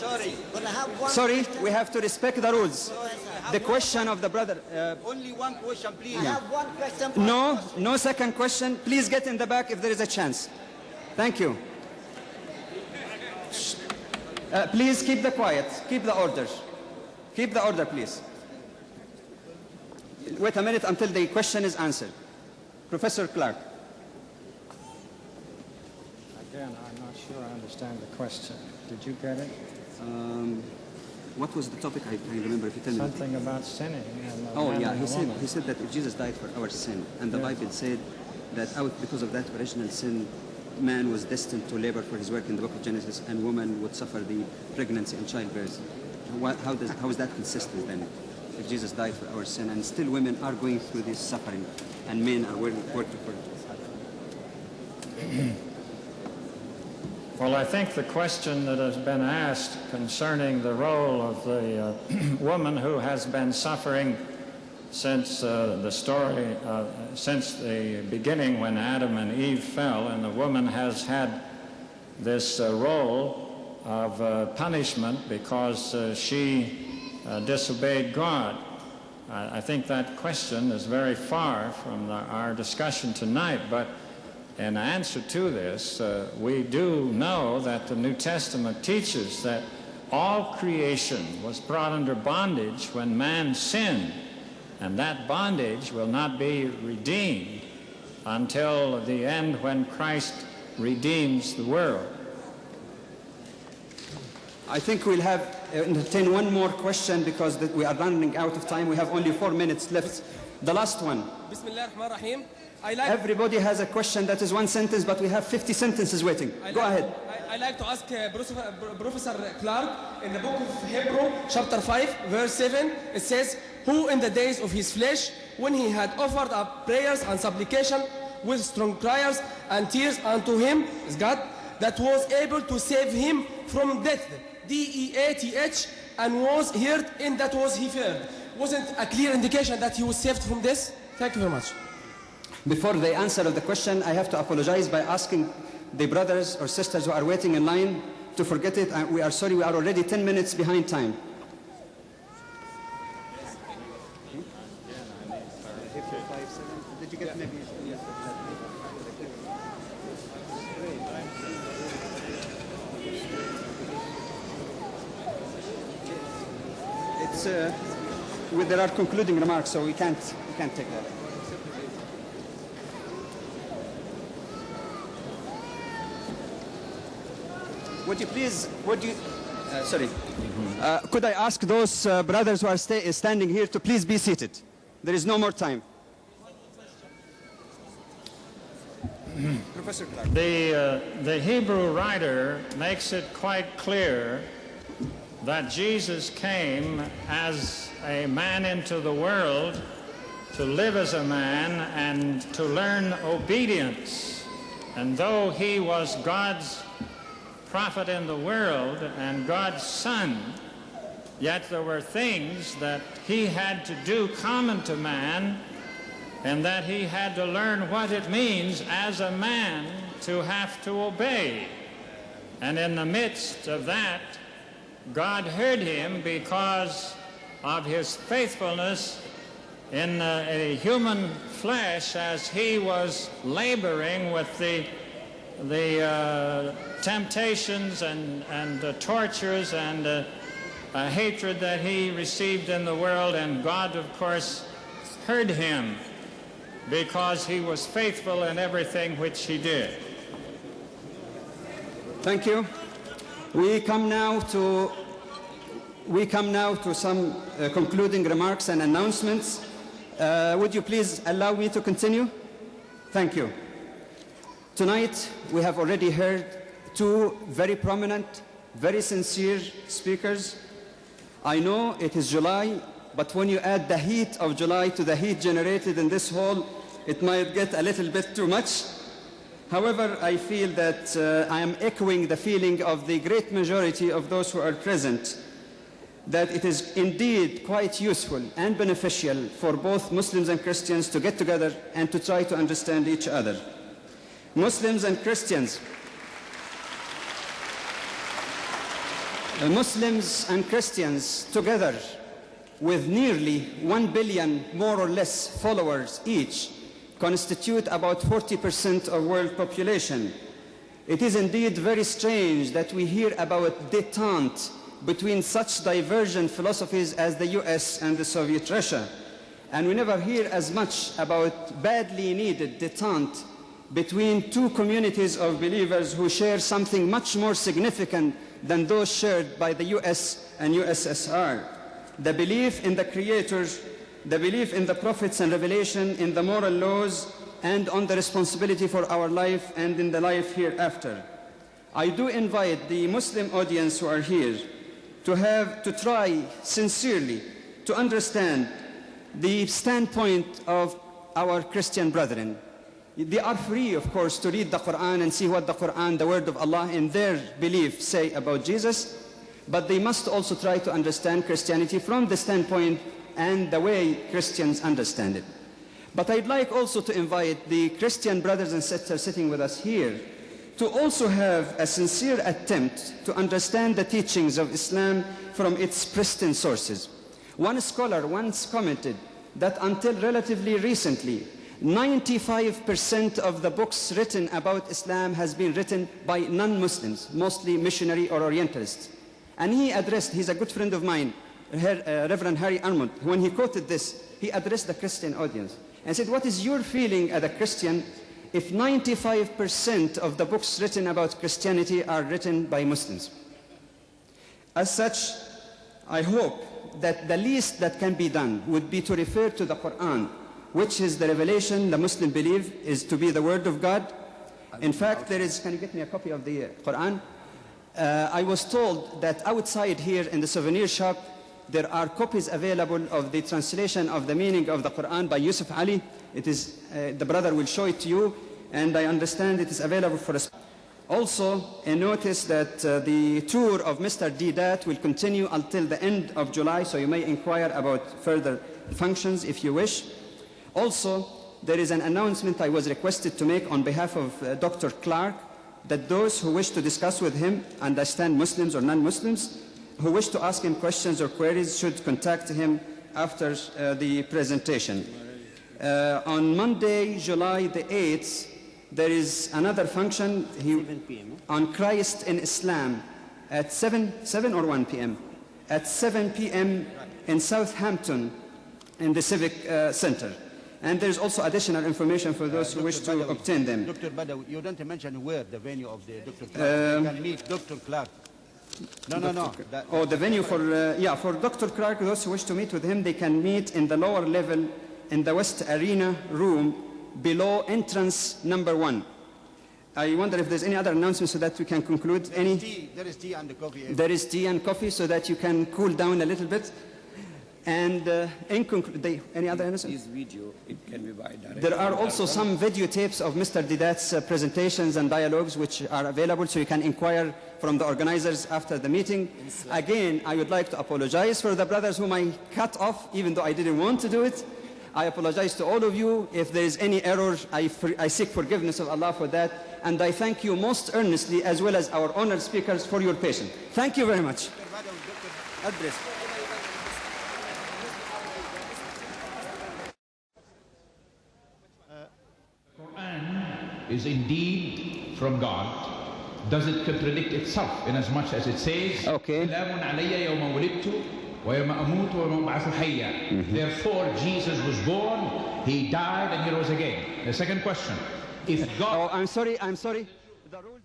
Sorry. But I have one Sorry, question. we have to respect the rules. The question of the brother. Only one question, please. I have one question. For No, the no second question. Please get in the back if there is a chance. Thank you. Please keep the quiet. Keep the order. Keep the order, please. Wait a minute until the question is answered. Professor Clark. Again, I'm not sure I understand the question. Did you get it? What was the topic? I remember if you tell me. Something about sinning. And Oh man yeah, and he a said woman. that if Jesus died for our sin, and the Yes. Bible said that because of that original sin, man was destined to labor for his work in the book of Genesis, and woman would suffer the pregnancy and childbirth. How is that consistent then? If Jesus died for our sin, and still women are going through this suffering, and men are working for it. Well, I think the question that has been asked concerning the role of the woman who has been suffering since since the beginning when Adam and Eve fell, and the woman has had this role of punishment because she disobeyed God. I think that question is very far from our discussion tonight, but in answer to this, we do know that the New Testament teaches that all creation was brought under bondage when man sinned, and that bondage will not be redeemed until the end when Christ redeems the world. I think we'll have entertain one more question because we are running out of time. We have only 4 minutes left. The last one. Bismillahirrahmanirrahim. Everybody has a question that is one sentence, but we have 50 sentences waiting. Go ahead. I like to ask Professor Clark, in the book of Hebrew, chapter 5, verse 7, it says, who in the days of his flesh, when he had offered up prayers and supplication with strong cries and tears unto him, is God, that was able to save him from death, D-E-A-T-H, and was heard in that was he feared. Wasn't a clear indication that he was saved from this? Thank you very much. Before the answer of the question, I have to apologize by asking the brothers or sisters who are waiting in line to forget it. We are sorry, we are already 10 minutes behind time. Did you get maybe? It's there are concluding remarks, so we can't take that. Would you please, could I ask those brothers who are standing here to please be seated? There is no more time. Professor Clark. The Hebrew writer makes it quite clear that Jesus came as a man into the world to live as a man and to learn obedience. And though he was God's prophet in the world and God's son, yet there were things that he had to do common to man, and that he had to learn what it means as a man to have to obey. And in the midst of that, God heard him because of his faithfulness in a human flesh as he was laboring with the temptations and tortures and hatred that he received in the world. And God, of course, heard him because he was faithful in everything which he did. Thank you. We come now to some concluding remarks and announcements. Would you please allow me to continue? Thank you. Tonight, we have already heard two very prominent, very sincere speakers. I know it is July, but when you add the heat of July to the heat generated in this hall, it might get a little bit too much. However, I feel that I am echoing the feeling of the great majority of those who are present, that it is indeed quite useful and beneficial for both Muslims and Christians to get together and to try to understand each other. Muslims and Christians, Muslims and Christians together, with nearly 1 billion more or less followers each, constitute about 40% of world population. It is indeed very strange that we hear about détente between such divergent philosophies as the US and the Soviet Russia. And we never hear as much about badly needed détente between two communities of believers who share something much more significant than those shared by the US and USSR. The belief in the Creator, the belief in the prophets and revelation, in the moral laws, and on the responsibility for our life and in the life hereafter. I do invite the Muslim audience who are here to try sincerely to understand the standpoint of our Christian brethren. They are free, of course, to read the Quran and see what the Quran, the word of Allah, in their belief say about Jesus, but they must also try to understand Christianity from the standpoint and the way Christians understand it. But I'd like also to invite the Christian brothers and sisters sitting with us here to also have a sincere attempt to understand the teachings of Islam from its pristine sources. One scholar once commented that until relatively recently, 95% of the books written about Islam has been written by non-Muslims, mostly missionary or Orientalists. And he addressed, he's a good friend of mine, Reverend Harry Armond, when he quoted this, he addressed the Christian audience and said, what is your feeling as a Christian if 95% of the books written about Christianity are written by Muslims? As such, I hope that the least that can be done would be to refer to the Quran, which is the revelation the Muslim believe is to be the word of God. In fact, there is, can you get me a copy of the Quran? I was told that outside here in the souvenir shop, there are copies available of the translation of the meaning of the Quran by Yusuf Ali. It is, the brother will show it to you, and I understand it is available for us. Also, a notice that the tour of Mr. Deedat will continue until the end of July, so you may inquire about further functions if you wish. Also, there is an announcement I was requested to make on behalf of Dr. Clark, that those who wish to discuss with him, understand Muslims or non-Muslims, who wish to ask him questions or queries should contact him after the presentation. On Monday, July the 8th, there is another function on Christ in Islam at 7 or 1 p.m. At 7 p.m. in Southampton in the Civic Center. And there's also additional information for those who wish to obtain them. Dr. Badawi, you don't mention where the venue of the Dr. Clark. You can meet Dr. Clark. No. Oh, the venue for, yeah, for Dr. Clark, those who wish to meet with him, they can meet in the lower level in the West Arena room below entrance number 1. I wonder if there's any other announcement so that we can conclude. There is tea and coffee. There is tea and coffee so that you can cool down a little bit. And in conclusion, any other announcement? This video, it can be by direct. There are also some videotapes of Mr. Deedat's presentations and dialogues which are available, so you can inquire from the organizers after the meeting. Again, I would like to apologize for the brothers whom I cut off, even though I didn't want to do it. I apologize to all of you. If there is any error, I seek forgiveness of Allah for that. And I thank you most earnestly, as well as our honored speakers, for your patience. Thank you very much. Address. Is indeed from God. Does it contradict itself in as much as it says, okay. Therefore Jesus was born, he died, and he rose again. The second question, if God... Oh, I'm sorry. The rules...